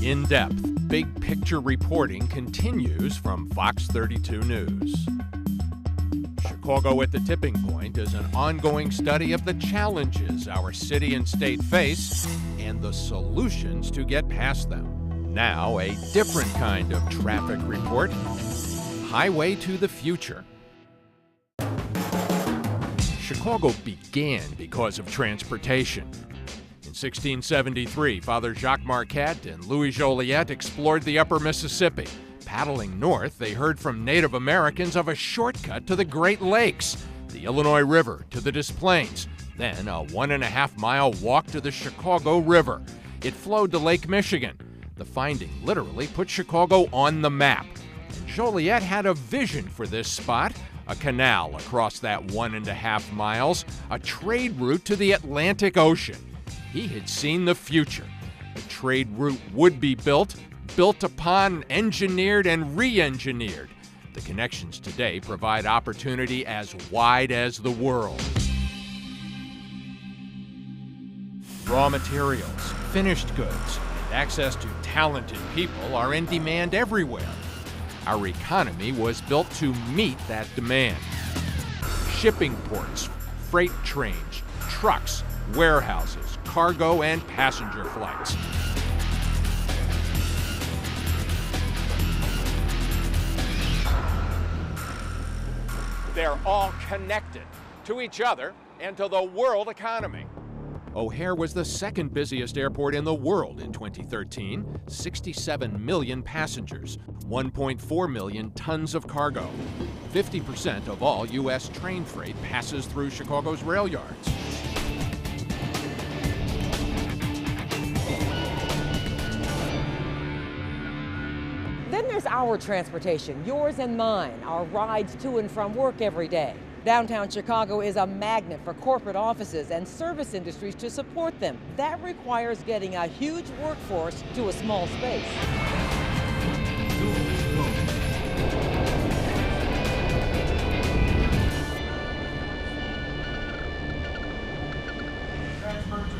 In-depth, big-picture reporting continues from Fox 32 News. Chicago at the Tipping Point is an ongoing study of the challenges our city and state face and the solutions to get past them. Now, a different kind of traffic report, Highway to the Future. Chicago began because of transportation. In 1673, Father Jacques Marquette and Louis Joliet explored the upper Mississippi. Paddling north, they heard from Native Americans of a shortcut to the Great Lakes, the Illinois River to the Des Plaines, then a 1.5-mile walk to the Chicago River. It flowed to Lake Michigan. The finding literally put Chicago on the map. And Joliet had a vision for this spot, a canal across that 1.5 miles, a trade route to the Atlantic Ocean. He had seen the future. The trade route would be built upon, engineered, and re-engineered. The connections today provide opportunity as wide as the world. Raw materials, finished goods, and access to talented people are in demand everywhere. Our economy was built to meet that demand. Shipping ports, freight trains, trucks, warehouses, cargo and passenger flights. They're all connected to each other and to the world economy. O'Hare was the second busiest airport in the world in 2013, 67 million passengers, 1.4 million tons of cargo. 50% of all U.S. train freight passes through Chicago's rail yards. Then there's our transportation, yours and mine, our rides to and from work every day. Downtown Chicago is a magnet for corporate offices and service industries to support them. That requires getting a huge workforce to a small space.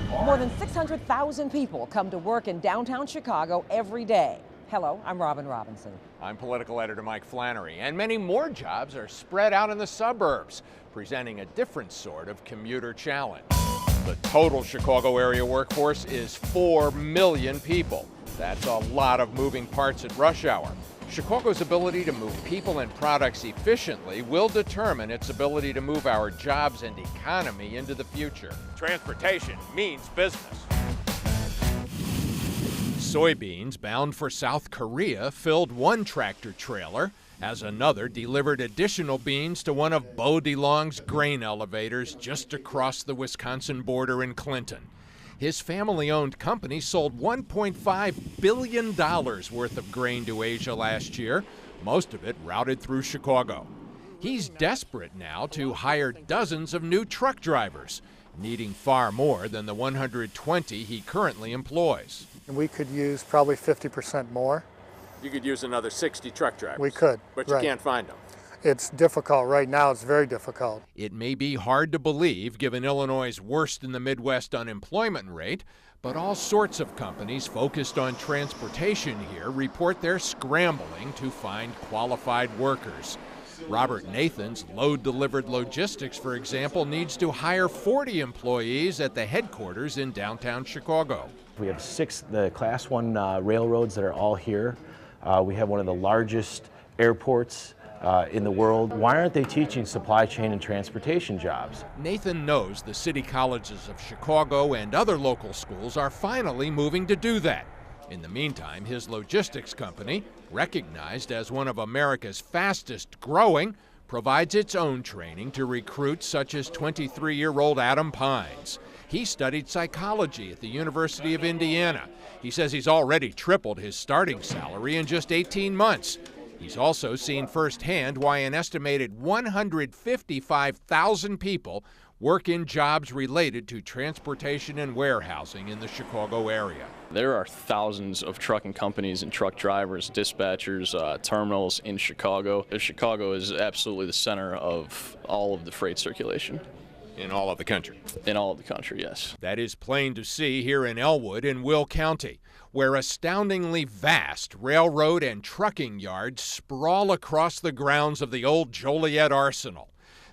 More than 600,000 people come to work in downtown Chicago every day. Hello, I'm Robin Robinson. I'm political editor Mike Flannery, and many more jobs are spread out in the suburbs, presenting a different sort of commuter challenge. The total Chicago area workforce is 4 million people. That's a lot of moving parts at rush hour. Chicago's ability to move people and products efficiently will determine its ability to move our jobs and economy into the future. Transportation means business. Soybeans bound for South Korea filled one tractor trailer as another delivered additional beans to one of Beau DeLong's grain elevators just across the Wisconsin border in Clinton. His family-owned company sold $1.5 billion worth of grain to Asia last year, most of it routed through Chicago. He's desperate now to hire dozens of new truck drivers, needing far more than the 120 he currently employs. And we could use probably 50% more. You could use another 60 truck drivers. We could, but you can't find them. It's difficult right now. It's very difficult. It may be hard to believe given Illinois' worst in the Midwest unemployment rate, but all sorts of companies focused on transportation here report they're scrambling to find qualified workers. Robert Nathan's Load Delivered Logistics, for example, needs to hire 40 employees at the headquarters in downtown Chicago. We have 6 the Class 1 railroads that are all here. We have one of the largest airports in the world. Why aren't they teaching supply chain and transportation jobs? Nathan knows the city colleges of Chicago and other local schools are finally moving to do that. In the meantime, his logistics company, recognized as one of America's fastest growing, provides its own training to recruits such as 23-year-old Adam Pines. He studied psychology at the University of Indiana. He says he's already tripled his starting salary in just 18 months. He's also seen firsthand why an estimated 155,000 people work in jobs related to transportation and warehousing in the Chicago area. There are thousands of trucking companies and truck drivers, dispatchers, terminals in Chicago. Chicago is absolutely the center of all of the freight circulation. in all of the country. In all of the country, yes. That is plain to see here in Elwood in Will County, where astoundingly vast railroad and trucking yards sprawl across the grounds of the old Joliet Arsenal.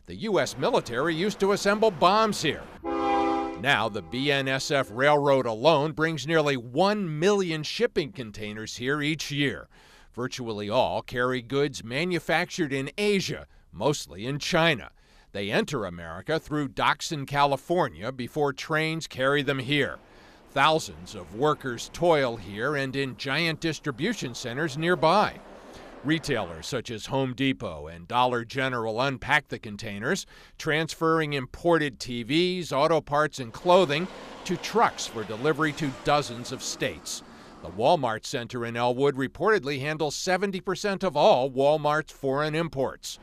The U.S. military used to assemble bombs here. Now, the BNSF Railroad alone brings nearly 1 million shipping containers here each year. Virtually all carry goods manufactured in Asia, mostly in China. They enter America through docks in California before trains carry them here. Thousands of workers toil here and in giant distribution centers nearby. Retailers such as Home Depot and Dollar General unpack the containers, transferring imported TVs, auto parts, and clothing to trucks for delivery to dozens of states. The Walmart Center in Elwood reportedly handles 70% of all Walmart's foreign imports.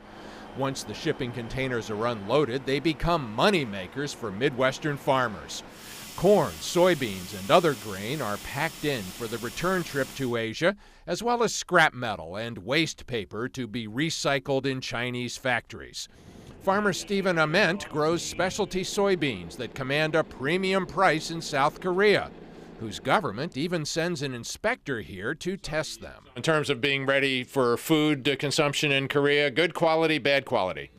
Once the shipping containers are unloaded, they become money makers for Midwestern farmers. Corn, soybeans, and other grain are packed in for the return trip to Asia, as well as scrap metal and waste paper to be recycled in Chinese factories. Farmer Stephen Ament grows specialty soybeans that command a premium price in South Korea, whose government even sends an inspector here to test them. In terms of being ready for food consumption in Korea, good quality, bad quality?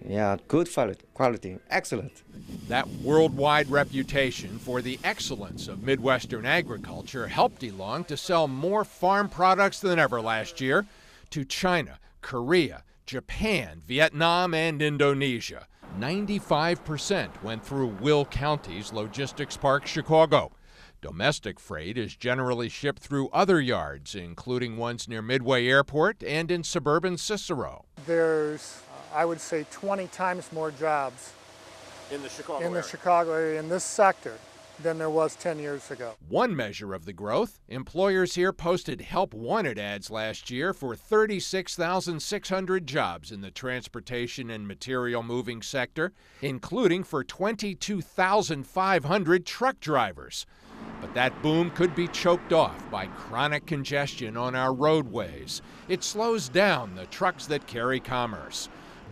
Yeah, good quality, excellent. That worldwide reputation for the excellence of Midwestern agriculture helped DeLong to sell more farm products than ever last year to China, Korea, Japan, Vietnam, and Indonesia. 95% went through Will County's Logistics Park, Chicago. Domestic freight is generally shipped through other yards, including ones near Midway Airport and in suburban Cicero. There's, I would say, 20 times more jobs In the Chicago area in this sector than there was 10 years ago. One measure of the growth, employers here posted help wanted ads last year for 36,600 jobs in the transportation and material moving sector, including for 22,500 truck drivers. But that boom could be choked off by chronic congestion on our roadways. It slows down the trucks that carry commerce.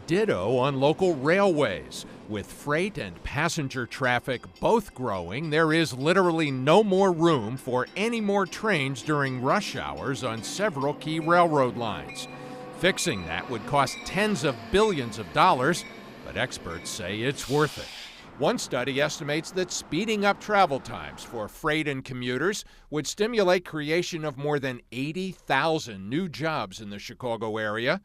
Ditto on local railways. With freight and passenger traffic both growing, there is literally no more room for any more trains during rush hours on several key railroad lines. Fixing that would cost tens of billions of dollars, but experts say it's worth it. One study estimates that speeding up travel times for freight and commuters would stimulate creation of more than 80,000 new jobs in the Chicago area.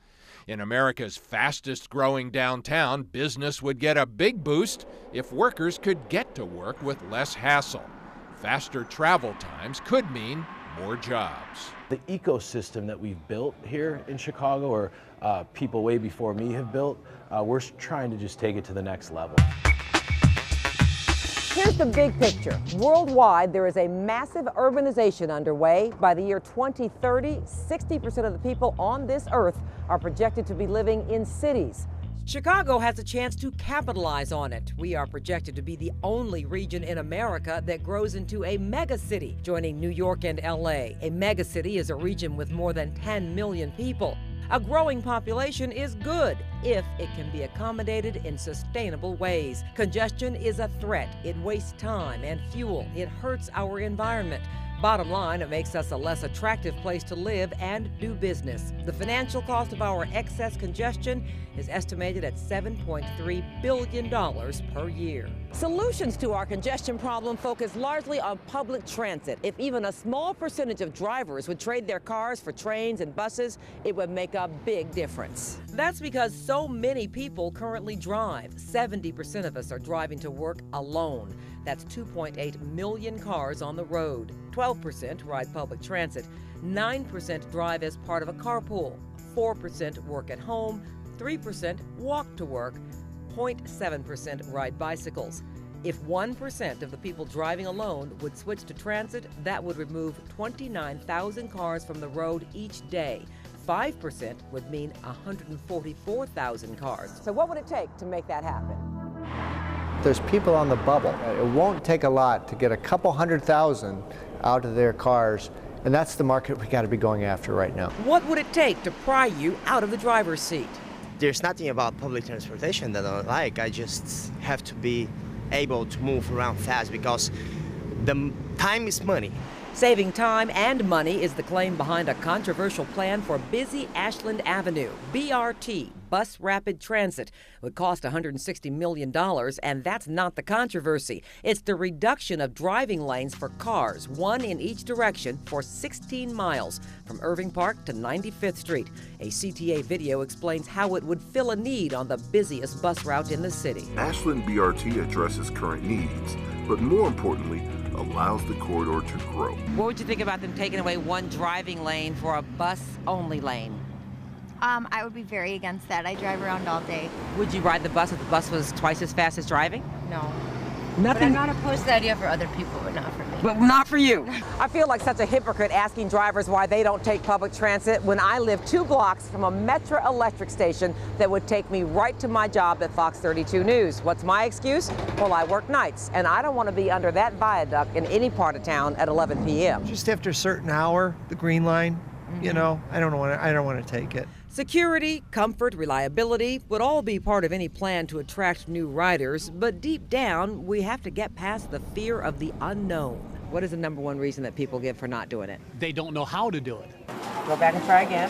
In America's fastest growing downtown, business would get a big boost if workers could get to work with less hassle. Faster travel times could mean more jobs. The ecosystem that we've built here in Chicago, or people way before me have built, we're trying to just take it to the next level. Here's the big picture. Worldwide, there is a massive urbanization underway. By the year 2030, 60% of the people on this earth are projected to be living in cities. Chicago has a chance to capitalize on it. We are projected to be the only region in America that grows into a megacity, joining New York and LA. A megacity is a region with more than 10 million people. A growing population is good if it can be accommodated in sustainable ways. Congestion is a threat. It wastes time and fuel. It hurts our environment. Bottom line, it makes us a less attractive place to live and do business. The financial cost of our excess congestion is estimated at $7.3 billion per year. Solutions to our congestion problem focus largely on public transit. If even a small percentage of drivers would trade their cars for trains and buses, it would make a big difference. That's because so many people currently drive. 70% of us are driving to work alone. That's 2.8 million cars on the road. 12% ride public transit. 9% drive as part of a carpool. 4% work at home. 3% walk to work. 0.7% ride bicycles. If 1% of the people driving alone would switch to transit, that would remove 29,000 cars from the road each day. 5% would mean 144,000 cars. So what would it take to make that happen? There's people on the bubble. It won't take a lot to get a couple 100,000 out of their cars, and that's the market we got to be going after right now. What would it take to pry you out of the driver's seat? There's nothing about public transportation that I don't like. I just have to be able to move around fast because the time is money. Saving time and money is the claim behind a controversial plan for busy Ashland Avenue. BRT, Bus Rapid Transit, would cost $160 million, and that's not the controversy. It's the reduction of driving lanes for cars, one in each direction, for 16 miles from Irving Park to 95th Street. A CTA video explains how it would fill a need on the busiest bus route in the city. Ashland BRT addresses current needs, but more importantly, allows the corridor to grow. What would you think about them taking away one driving lane for a bus-only lane? I would be very against that. I drive around all day. Would you ride the bus if the bus was twice as fast as driving? No. Nothing. But I'm not opposed to the idea for other people, but not for me. But not for you. I feel like such a hypocrite asking drivers why they don't take public transit when I live 2 blocks from a Metra electric station that would take me right to my job at Fox 32 News. What's my excuse? Well, I work nights, and I don't want to be under that viaduct in any part of town at 11 p.m. Just after a certain hour, the green line, you know, I don't want to take it. Security, comfort, reliability would all be part of any plan to attract new riders, but deep down, we have to get past the fear of the unknown. What is the number one reason that people give for not doing it? They don't know how to do it. Go back and try again.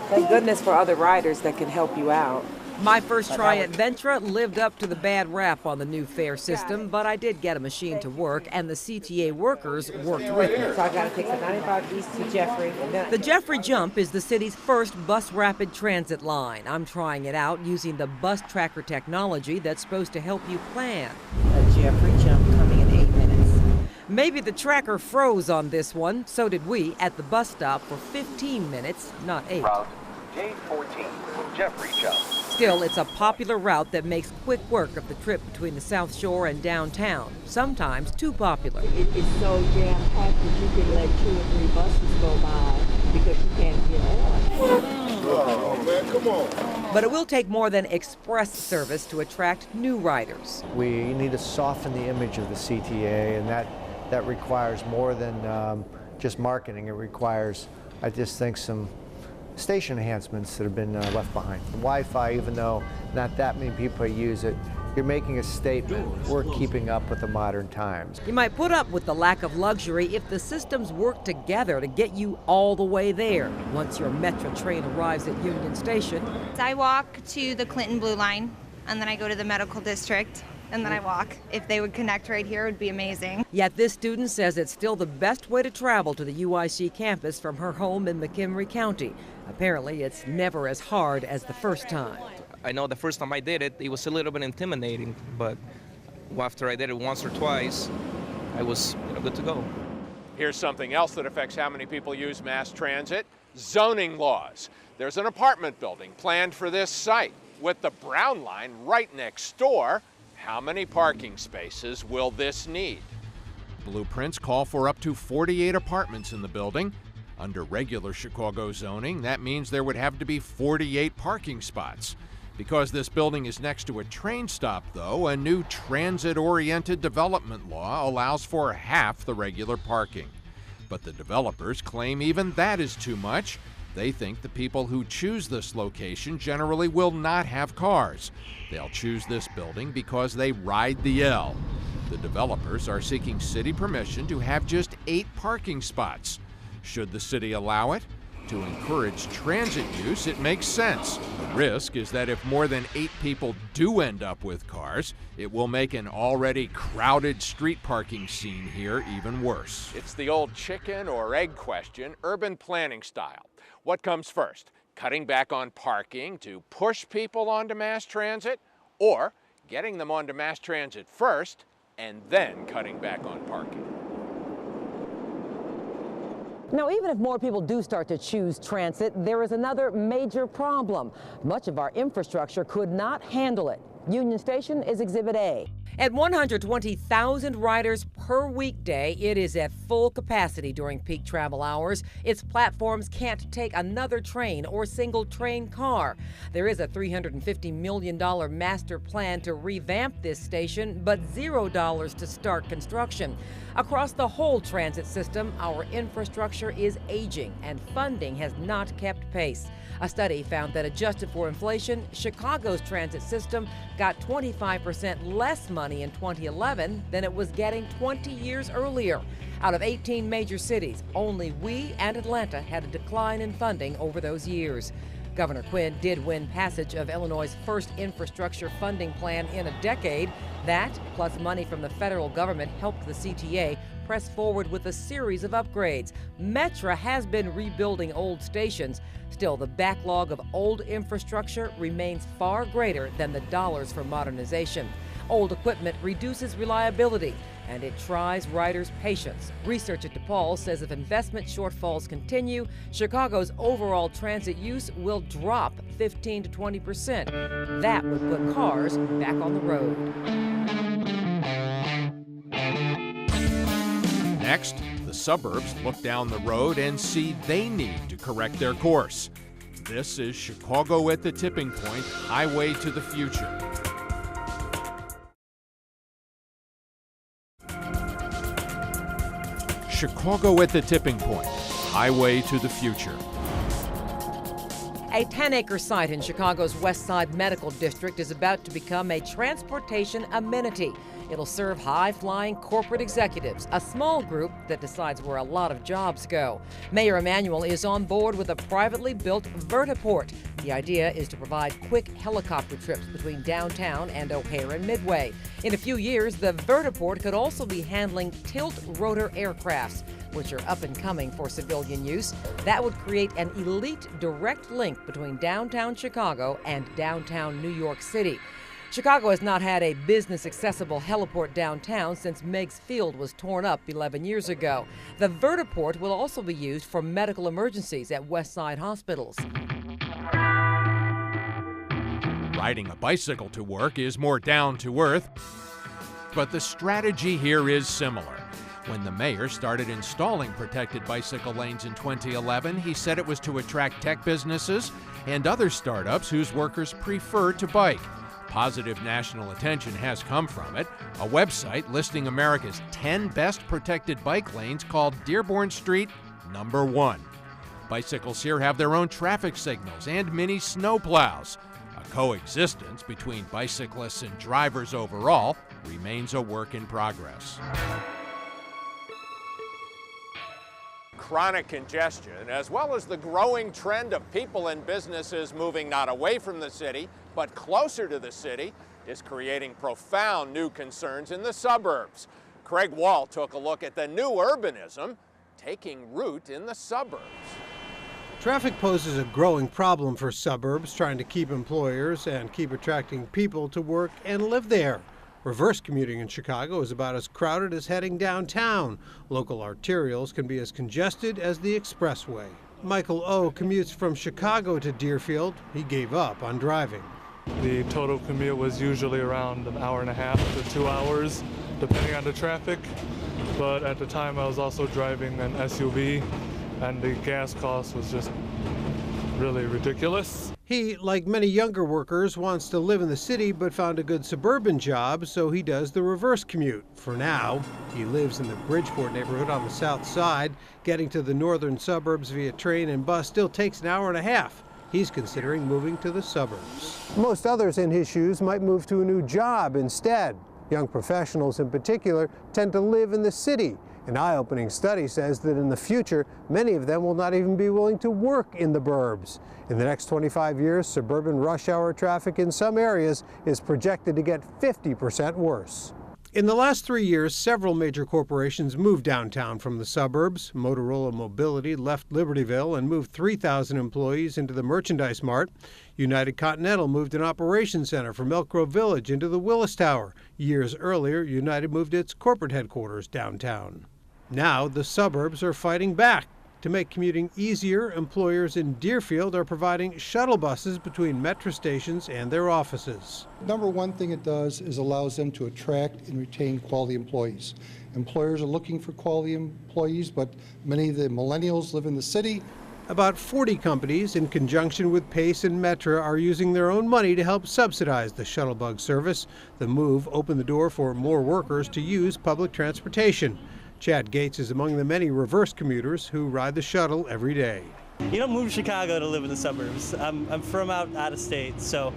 Thank goodness for other riders that can help you out. My first try at Ventra lived up to the bad rap on the new fare system, but I did get a machine to work, and the CTA workers worked with me. So I got to take the 95 east to Jeffrey. The Jeffrey Jump is the city's first bus rapid transit line. I'm trying it out using the bus tracker technology that's supposed to help you plan. The Jeffrey Jump coming in 8 minutes. Maybe the tracker froze on this one. So did we at the bus stop for 15 minutes, not 8. Route J14, Jeffrey Jump. Still, it's a popular route that makes quick work of the trip between the South Shore and downtown, sometimes too popular. It's so jam-packed that you can let 2 or 3 buses go by because you can't get on. Oh, man, come on. But it will take more than express service to attract new riders. We need to soften the image of the CTA, and that requires more than just marketing. It requires, I just think, some station enhancements that have been left behind. Wi-Fi, even though not that many people use it, you're making a statement. We're keeping up with the modern times. You might put up with the lack of luxury if the systems work together to get you all the way there. Once your Metra train arrives at Union Station, I walk to the Clinton Blue Line, and then I go to the medical district, and then I walk. If they would connect right here, it would be amazing. Yet this student says it's still the best way to travel to the UIC campus from her home in McHenry County. Apparently, it's never as hard as the first time. I know the first time I did it, it was a little bit intimidating, but after I did it once or twice, I was good to go. Here's something else that affects how many people use mass transit: zoning laws. There's an apartment building planned for this site. With the Brown Line right next door, how many parking spaces will this need? Blueprints call for up to 48 apartments in the building. Under regular Chicago zoning, that means there would have to be 48 parking spots. Because this building is next to a train stop, though, a new transit-oriented development law allows for half the regular parking. But the developers claim even that is too much. They think the people who choose this location generally will not have cars. They'll choose this building because they ride the L. The developers are seeking city permission to have just 8 parking spots. Should the city allow it? To encourage transit use, it makes sense. The risk is that if more than 8 people do end up with cars, it will make an already crowded street parking scene here even worse. It's the old chicken or egg question, urban planning style. What comes first? Cutting back on parking to push people onto mass transit, or getting them onto mass transit first and then cutting back on parking? Now, even if more people do start to choose transit, there is another major problem. Much of our infrastructure could not handle it. Union Station is Exhibit A. At 120,000 riders per weekday, it is at full capacity during peak travel hours. Its platforms can't take another train or single train car. There is a $350 million master plan to revamp this station, but $0 to start construction. Across the whole transit system, our infrastructure is aging and funding has not kept pace. A study found that adjusted for inflation, Chicago's transit system got 25% less money in 2011 than it was getting 20 years earlier. Out of 18 major cities, only we and Atlanta had a decline in funding over those years. Governor Quinn did win passage of Illinois' first infrastructure funding plan in a decade. That, plus money from the federal government, helped the CTA press forward with a series of upgrades. Metra has been rebuilding old stations. Still, the backlog of old infrastructure remains far greater than the dollars for modernization. Old equipment reduces reliability, and it tries riders' patience. Research at DePaul says if investment shortfalls continue, Chicago's overall transit use will drop 15 to 20%. That would put cars back on the road. Next, the suburbs look down the road and see they need to correct their course. This is Chicago at the Tipping Point, Highway to the Future. Chicago at the Tipping Point, Highway to the Future. A 10-acre site in Chicago's West Side Medical District is about to become a transportation amenity. It'll serve high-flying corporate executives, a small group that decides where a lot of jobs go. Mayor Emanuel is on board with a privately built vertiport. The idea is to provide quick helicopter trips between downtown and O'Hare and Midway. In a few years, the vertiport could also be handling tilt-rotor aircrafts, which are up and coming for civilian use. That would create an elite direct link between downtown Chicago and downtown New York City. Chicago has not had a business-accessible heliport downtown since Meigs Field was torn up 11 years ago. The vertiport will also be used for medical emergencies at West Side hospitals. Riding a bicycle to work is more down to earth, but the strategy here is similar. When the mayor started installing protected bicycle lanes in 2011, he said it was to attract tech businesses and other startups whose workers prefer to bike. Positive national attention has come from it. A website listing America's 10 best protected bike lanes called Dearborn Street #1. Bicycles here have their own traffic signals and mini snowplows. A coexistence between bicyclists and drivers overall remains a work in progress. Chronic congestion, as well as the growing trend of people and businesses moving not away from the city, but closer to the city, is creating profound new concerns in the suburbs. Craig Wall took a look at the new urbanism taking root in the suburbs. Traffic poses a growing problem for suburbs trying to keep employers and keep attracting people to work and live there. Reverse commuting in Chicago is about as crowded as heading downtown. Local arterials can be as congested as the expressway. Michael O. commutes from Chicago to Deerfield. He gave up on driving. The total commute was usually around an hour and a half to 2 hours, depending on the traffic. But at the time, I was also driving an SUV, and the gas cost was just really ridiculous. He, like many younger workers, wants to live in the city but found a good suburban job, so he does the reverse commute. For now, he lives in the Bridgeport neighborhood on the south side. Getting to the northern suburbs via train and bus still takes an hour and a half. He's considering moving to the suburbs. Most others in his shoes might move to a new job instead. Young professionals in particular tend to live in the city. An eye-opening study says that in the future, many of them will not even be willing to work in the burbs. In the next 25 years, suburban rush hour traffic in some areas is projected to get 50% worse. In the last 3 years, several major corporations moved downtown from the suburbs. Motorola Mobility left Libertyville and moved 3,000 employees into the Merchandise Mart. United Continental moved an operations center from Elk Grove Village into the Willis Tower. Years earlier, United moved its corporate headquarters downtown. Now, the suburbs are fighting back. To make commuting easier, employers in Deerfield are providing shuttle buses between metro stations and their offices. Number one thing it does is allows them to attract and retain quality employees. Employers are looking for quality employees, but many of the millennials live in the city. About 40 companies, in conjunction with Pace and Metra, are using their own money to help subsidize the shuttlebug service. The move opened the door for more workers to use public transportation. Chad Gates is among the many reverse commuters who ride the shuttle every day. You don't move to Chicago to live in the suburbs. I'm from out of state, so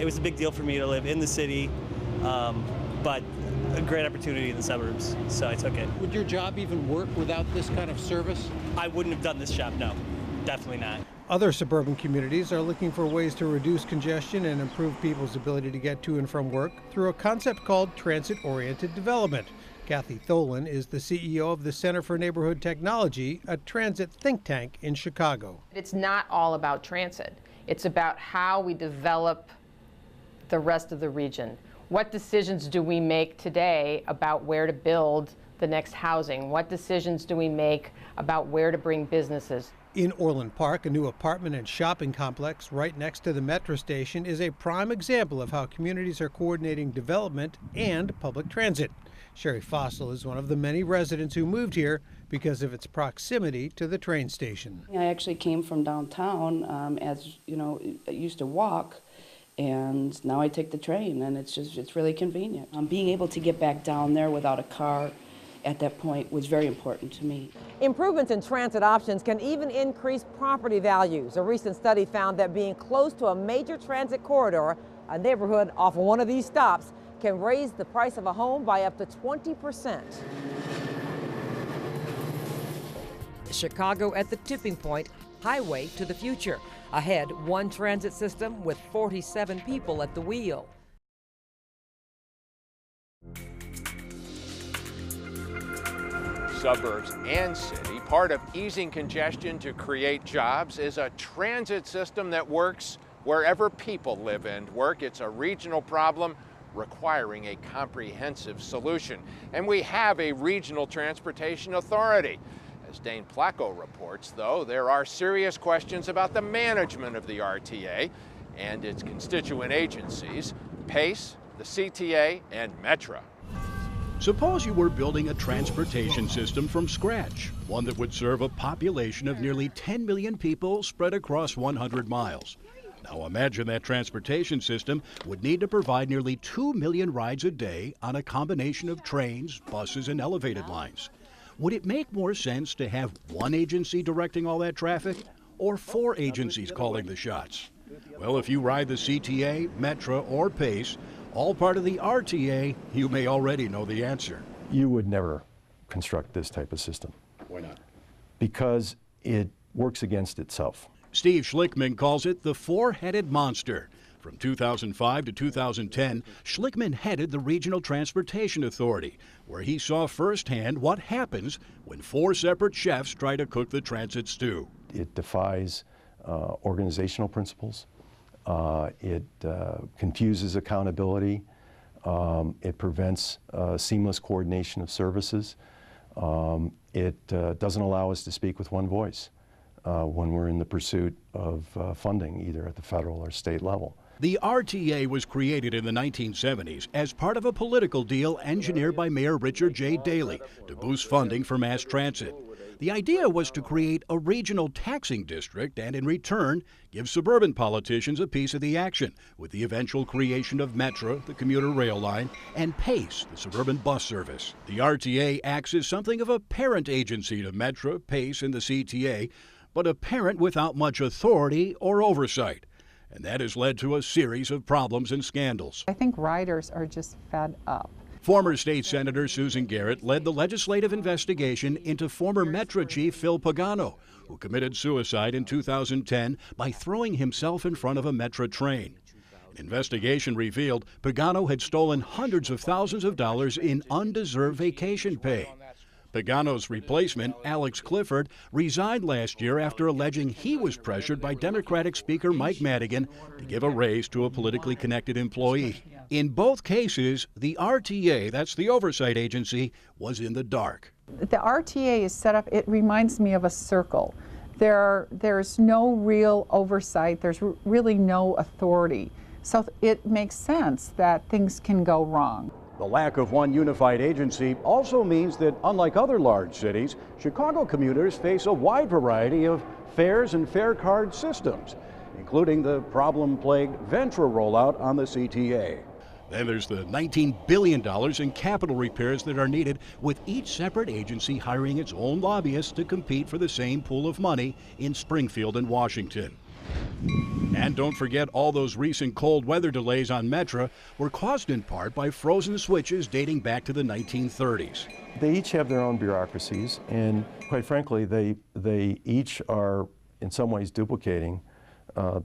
it was a big deal for me to live in the city, but a great opportunity in the suburbs, so I took it. Would your job even work without this kind of service? I wouldn't have done this job, no. Definitely not. Other suburban communities are looking for ways to reduce congestion and improve people's ability to get to and from work through a concept called transit-oriented development. Kathy Tholen is the CEO of the Center for Neighborhood Technology, a transit think tank in Chicago. It's not all about transit. It's about how we develop the rest of the region. What decisions do we make today about where to build the next housing? What decisions do we make about where to bring businesses? In Orland Park, a new apartment and shopping complex right next to the metro station is a prime example of how communities are coordinating development and public transit. Sherry Fossil is one of the many residents who moved here because of its proximity to the train station. I actually came from downtown, as you know, I used to walk, and now I take the train, and it's really convenient. Being able to get back down there without a car at that point was very important to me. Improvements in transit options can even increase property values. A recent study found that being close to a major transit corridor, a neighborhood off of one of these stops, can raise the price of a home by up to 20%. Chicago at the tipping point, highway to the future. Ahead, one transit system with 47 people at the wheel. Suburbs and city, part of easing congestion to create jobs is a transit system that works wherever people live and work. It's a regional problem requiring a comprehensive solution. And we have a regional transportation authority. As Dane Placco reports, though, there are serious questions about the management of the RTA and its constituent agencies, PACE, the CTA, and Metra. Suppose you were building a transportation system from scratch, one that would serve a population of nearly 10 million people spread across 100 miles. Now imagine that transportation system would need to provide nearly 2 million rides a day on a combination of trains, buses, and elevated lines. Would it make more sense to have one agency directing all that traffic, or 4 agencies calling the shots? Well, if you ride the CTA, Metra, or PACE, all part of the RTA, you may already know the answer. You would never construct this type of system. Why not? Because it works against itself. Steve Schlickman calls it the four-headed monster. From 2005 to 2010, Schlickman headed the Regional Transportation Authority, where he saw firsthand what happens when 4 separate chefs try to cook the transit stew. It defies organizational principles. It confuses accountability. It prevents seamless coordination of services. It doesn't allow us to speak with one voice when we're in the pursuit of funding, either at the federal or state level. The RTA was created in the 1970s as part of a political deal engineered by Mayor Richard J. Daley to boost funding for mass transit. The idea was to create a regional taxing district and, in return, give suburban politicians a piece of the action, with the eventual creation of Metra, the commuter rail line, and PACE, the suburban bus service. The RTA acts as something of a parent agency to Metra, PACE, and the CTA, but a parent without much authority or oversight. And that has led to a series of problems and scandals. I think riders are just fed up. Former state senator Susan Garrett led the legislative investigation into former Metra chief Phil Pagano, who committed suicide in 2010 by throwing himself in front of a Metra train. An investigation revealed Pagano had stolen hundreds of thousands of dollars in undeserved vacation pay. Pagano's replacement, Alex Clifford, resigned last year after alleging he was pressured by Democratic Speaker Mike Madigan to give a raise to a politically connected employee. In both cases, the RTA, that's the oversight agency, was in the dark. The RTA is set up, it reminds me of a circle. There's no real oversight, there's really no authority. So it makes sense that things can go wrong. The lack of one unified agency also means that, unlike other large cities, Chicago commuters face a wide variety of fares and fare card systems, including the problem-plagued Ventra rollout on the CTA. Then there's the $19 billion in capital repairs that are needed, with each separate agency hiring its own lobbyists to compete for the same pool of money in Springfield and Washington. And don't forget, all those recent cold weather delays on Metra were caused in part by frozen switches dating back to the 1930s. They each have their own bureaucracies, and quite frankly, they each are in some ways duplicating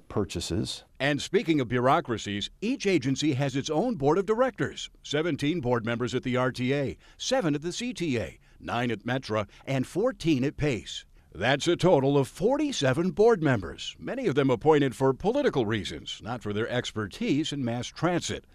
purchases. And speaking of bureaucracies, each agency has its own board of directors. 17 board members at the RTA, 7 at the CTA, 9 at Metra, and 14 at PACE. That's a total of 47 board members, many of them appointed for political reasons, not for their expertise in mass transit.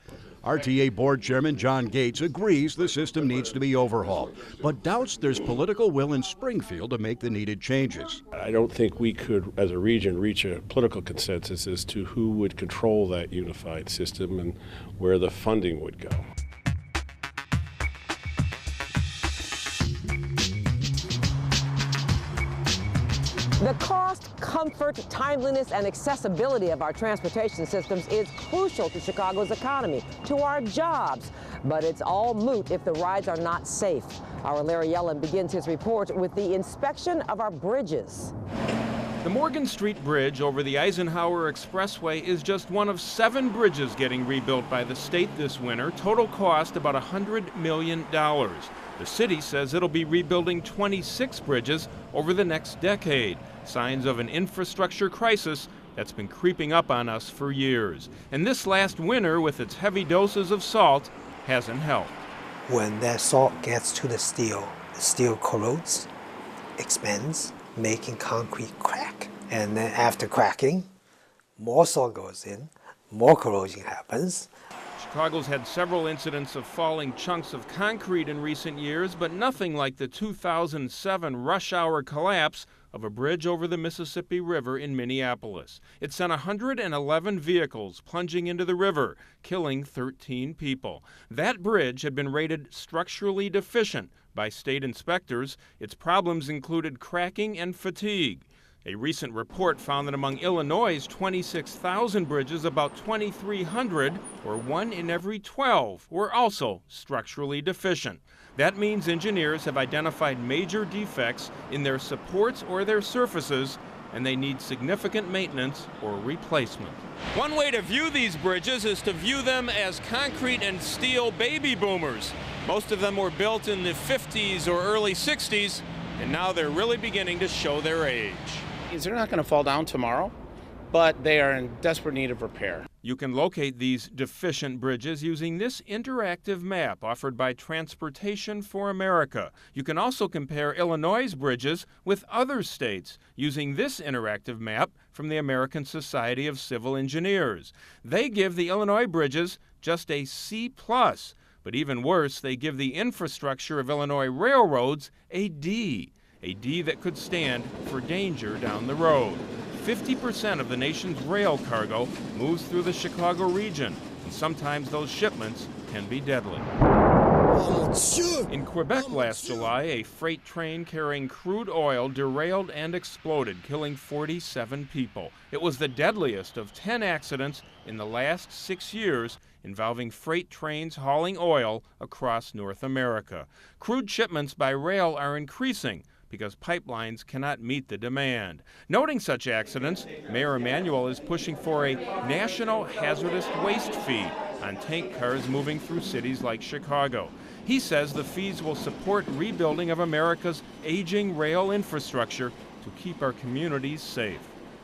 RTA Board Chairman John Gates agrees the system needs to be overhauled, but doubts there's political will in Springfield to make the needed changes. I don't think we could, as a region, reach a political consensus as to who would control that unified system and where the funding would go. The cost, comfort, timeliness, and accessibility of our transportation systems is crucial to Chicago's economy, to our jobs. But it's all moot if the rides are not safe. Our Larry Yellen begins his report with the inspection of our bridges. The Morgan Street Bridge over the Eisenhower Expressway is just one of 7 bridges getting rebuilt by the state this winter. Total cost about $100 million. The city says it'll be rebuilding 26 bridges over the next decade. Signs of an infrastructure crisis that's been creeping up on us for years. And this last winter, with its heavy doses of salt, hasn't helped. When that salt gets to the steel corrodes, expands, making concrete crack. And then after cracking, more salt goes in, more corrosion happens. Chicago's had several incidents of falling chunks of concrete in recent years, but nothing like the 2007 rush hour collapse of a bridge over the Mississippi River in Minneapolis. It sent 111 vehicles plunging into the river, killing 13 people. That bridge had been rated structurally deficient by state inspectors. Its problems included cracking and fatigue. A recent report found that among Illinois' 26,000 bridges, about 2,300, or 1 in every 12, were also structurally deficient. That means engineers have identified major defects in their supports or their surfaces, and they need significant maintenance or replacement. One way to view these bridges is to view them as concrete and steel baby boomers. Most of them were built in the 50s or early 60s, and now they're really beginning to show their age. They're not going to fall down tomorrow, but they are in desperate need of repair. You can locate these deficient bridges using this interactive map offered by Transportation for America. You can also compare Illinois' bridges with other states using this interactive map from the American Society of Civil Engineers. They give the Illinois bridges just a C+, but even worse, they give the infrastructure of Illinois railroads a D that could stand for danger down the road. 50% of the nation's rail cargo moves through the Chicago region, and sometimes those shipments can be deadly. In Quebec last July, a freight train carrying crude oil derailed and exploded, killing 47 people. It was the deadliest of 10 accidents in the last 6 years involving freight trains hauling oil across North America. Crude shipments by rail are increasing because pipelines cannot meet the demand. Noting such accidents, Mayor Emanuel is pushing for a national hazardous waste fee on tank cars moving through cities like Chicago. He says the fees will support rebuilding of America's aging rail infrastructure to keep our communities safe.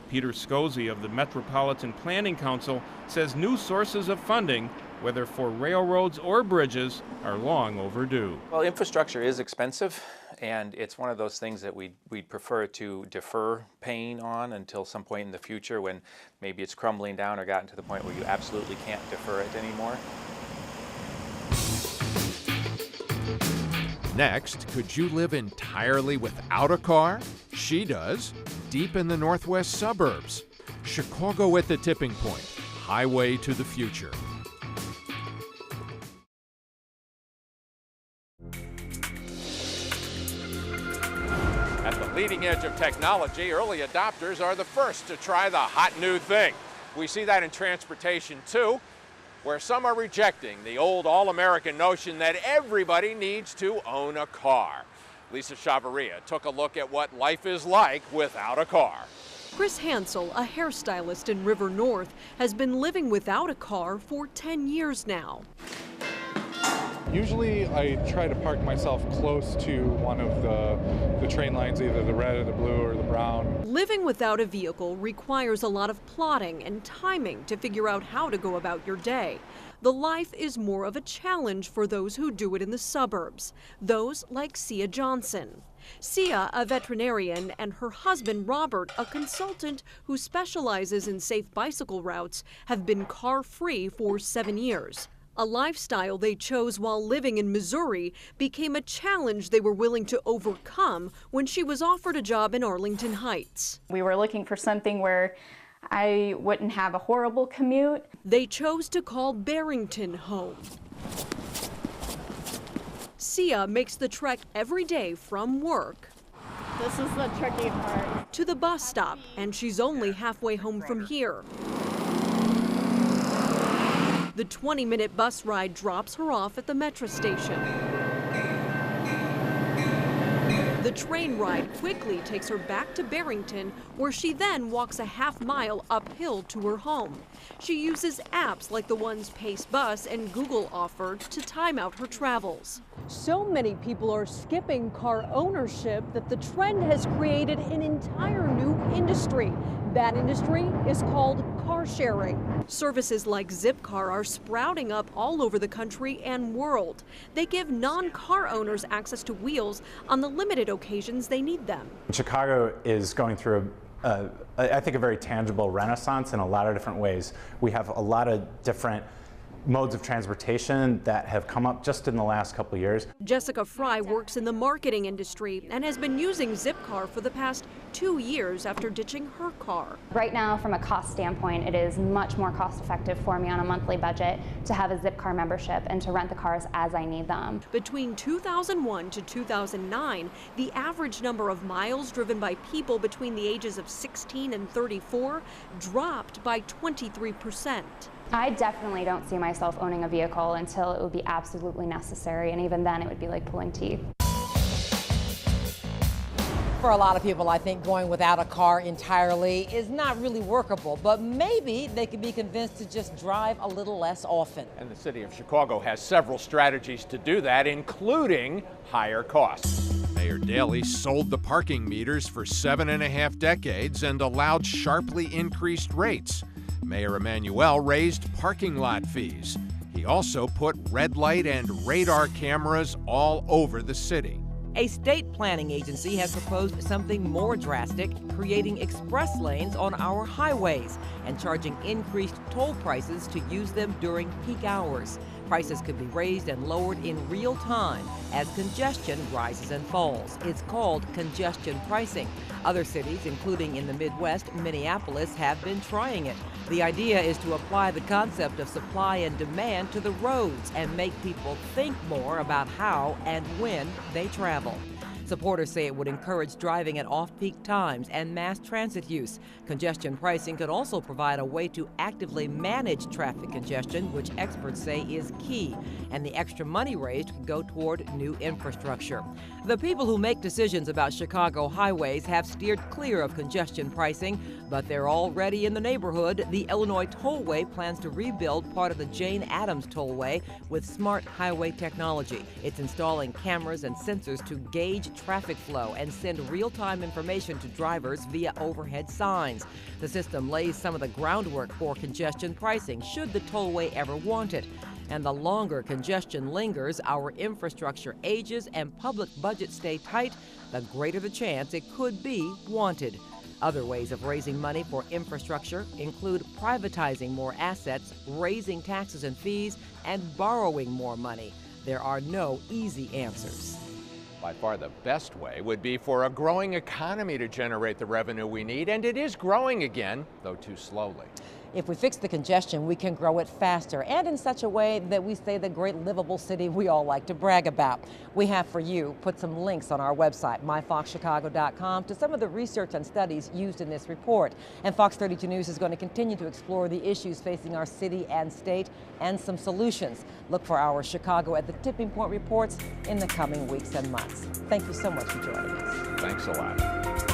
Peter Scozzi of the Metropolitan Planning Council says new sources of funding, whether for railroads or bridges, are long overdue. Well, infrastructure is expensive, and it's one of those things that we'd prefer to defer paying on until some point in the future when maybe it's crumbling down or gotten to the point where you absolutely can't defer it anymore. Next, could you live entirely without a car? She does, deep in the northwest suburbs. Chicago at the tipping point, highway to the future. At the leading edge of technology, early adopters are the first to try the hot new thing. We see that in transportation too. where some are rejecting the old all-American notion that everybody needs to own a car. Lisa Chavarria took a look at what life is like without a car. Chris Hansel, a hairstylist in River North, has been living without a car for 10 years now. Usually I try to park myself close to one of the train lines, either the red or the blue or the brown. Living without a vehicle requires a lot of plotting and timing to figure out how to go about your day. The life is more of a challenge for those who do it in the suburbs, those like Sia Johnson. Sia, a veterinarian, and her husband Robert, a consultant who specializes in safe bicycle routes, have been car-free for 7 years. A lifestyle they chose while living in Missouri became a challenge they were willing to overcome when she was offered a job in Arlington Heights. We were looking for something where I wouldn't have a horrible commute. They chose to call Barrington home. Sia makes the trek every day from work. This is the tricky part. To the bus stop, and she's only halfway home from here. The 20-minute bus ride drops her off at the metro station. The train ride quickly takes her back to Barrington, where she then walks a half-mile uphill to her home. She uses apps like the ones Pace Bus and Google offered to time out her travels. So many people are skipping car ownership that the trend has created an entire new industry. That industry is called car sharing. Services like Zipcar are sprouting up all over the country and world. They give non-car owners access to wheels on the limited occasions they need them. Chicago is going through I think a very tangible renaissance in a lot of different ways. We have a lot of different modes of transportation that have come up just in the last couple of years. Jessica Fry works in the marketing industry and has been using Zipcar for the past 2 years after ditching her car. Right now, from a cost standpoint, it is much more cost effective for me on a monthly budget to have a Zipcar membership and to rent the cars as I need them. Between 2001 to 2009, the average number of miles driven by people between the ages of 16 and 34 dropped by 23%. I definitely don't see myself owning a vehicle until it would be absolutely necessary, and even then it would be like pulling teeth. For a lot of people, I think going without a car entirely is not really workable, but maybe they could be convinced to just drive a little less often. And the city of Chicago has several strategies to do that, including higher costs. Mayor Daley sold the parking meters for 7.5 decades and allowed sharply increased rates. Mayor Emanuel raised parking lot fees. He also put red light and radar cameras all over the city. A state planning agency has proposed something more drastic, creating express lanes on our highways and charging increased toll prices to use them during peak hours. Prices could be raised and lowered in real time as congestion rises and falls. It's called congestion pricing. Other cities, including in the Midwest, Minneapolis, have been trying it. The idea is to apply the concept of supply and demand to the roads and make people think more about how and when they travel. Supporters say it would encourage driving at off-peak times and mass transit use. Congestion pricing could also provide a way to actively manage traffic congestion, which experts say is key. And the extra money raised could go toward new infrastructure. The people who make decisions about Chicago highways have steered clear of congestion pricing, but they're already in the neighborhood. The Illinois Tollway plans to rebuild part of the Jane Addams Tollway with smart highway technology. It's installing cameras and sensors to gauge traffic flow and send real-time information to drivers via overhead signs. The system lays some of the groundwork for congestion pricing should the tollway ever want it. And the longer congestion lingers, our infrastructure ages, and public budgets stay tight, the greater the chance it could be wanted. Other ways of raising money for infrastructure include privatizing more assets, raising taxes and fees, and borrowing more money. There are no easy answers. By far the best way would be for a growing economy to generate the revenue we need, and it is growing again, though too slowly. If we fix the congestion, we can grow it faster and in such a way that we stay the great livable city we all like to brag about. We have for you put some links on our website, myfoxchicago.com, to some of the research and studies used in this report. And Fox 32 News is going to continue to explore the issues facing our city and state and some solutions. Look for our Chicago at the Tipping Point reports in the coming weeks and months. Thank you so much for joining us. Thanks a lot.